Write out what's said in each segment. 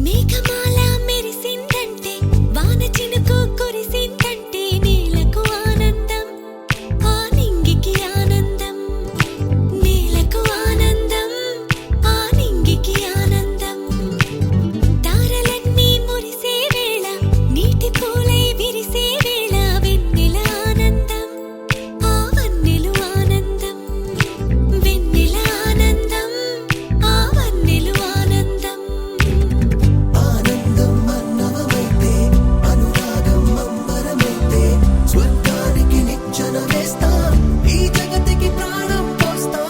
మేఘమాల మెరిసిందంటే వాన చినుకు కురిసిందంటే నేలకు ఆనందం ఆ నింగికి ఆనందం నేలకు ఆనందం ఆ నింగికి ఆనందం తారలన్నీ మురిసే వేళ నీటి పూలై విరిసే వేళ వెన్నెల ఆనందం ఆ వన్నెలు ఆనందం వెన్నెల ఆనందం ఆ వన్నెలు ఆనందం ఆనందం అన్నవమైతే అనురాగం అంబరమైతే స్వర్గానికి నిచ్చెన వేస్తా ఈ జగతికి ప్రాణం పోస్తా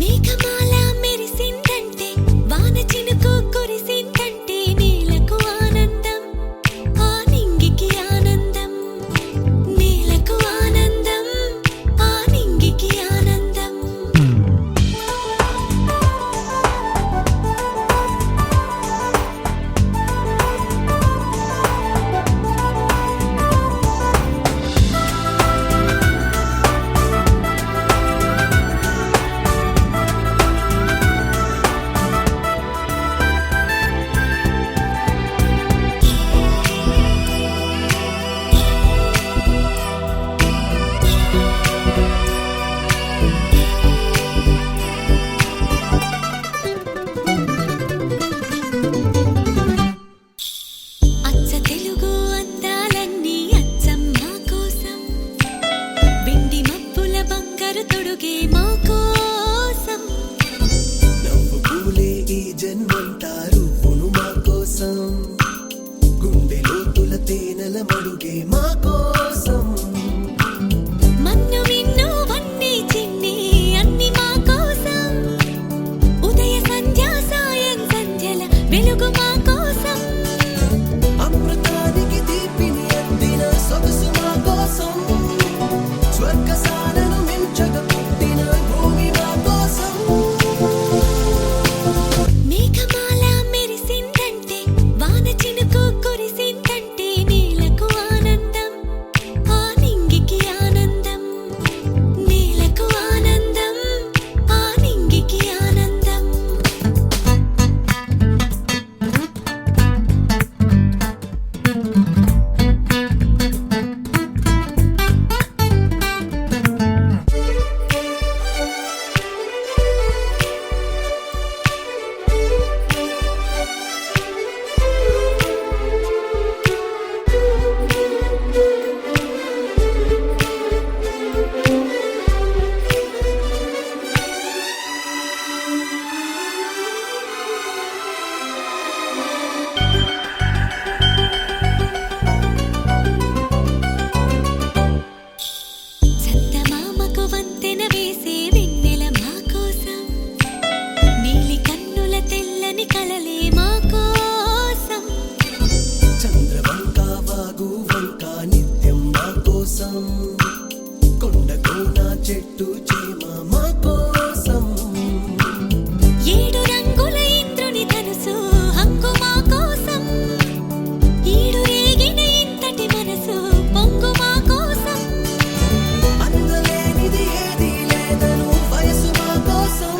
మేఘమాల మెరిసిందంటే వాన చినుకు కురిసిందంటే నేలకు ఆనందం ఆ నింగికి ఆనందం నేలకు ఆనందం ఆ నింగికి ఆనందం అచ్చ తెలుగు అందాలన్నీ అచ్చమ్మ కోసం వెండి మబ్బుల బంగారు తొడుగే మా కోసం నవ్వు పూలే ఈ జన్మంతా రూపును మా కోసం గుండె లోతుల తేనెల మడుగే మా కోసం మన్ను మిన్ను వన్నీ చిన్ని అన్ని మా కోసం ఉదయ సంధ్య సాయం సంధ్యల వెలుగు మా కోసం అమృతానికి తీపిని అందిన సొగసు మా కోసం స్వర్గసాలను మించగా పుట్టిన భూమి మా కోసం మేఘమాల మెరిసిందంటే వాన చినుకు కురిసిందంటే నేలకు ఆనందం ఆ నింగికి ఆనందం నేలకు ఆనందం ఆ నింగికి ఆనందం చందమామకు వంతెన వేసే వెన్నెల మా కోసం నీలి కన్నుల తెల్లని కలలే మా కోసం చంద్రవంక వాగు వంక నిత్యం మా కోసం కొండ కోన చెట్టు చేమ మా కోసం ఏడు రంగుల ఇంద్రుని ధనుసు హంగు మా కోసం ఈడు రేగిన ఇంతటి మనసు పొంగు మా కోసం అందలేనిది ఏదీ లేదను వయసు మా కోసం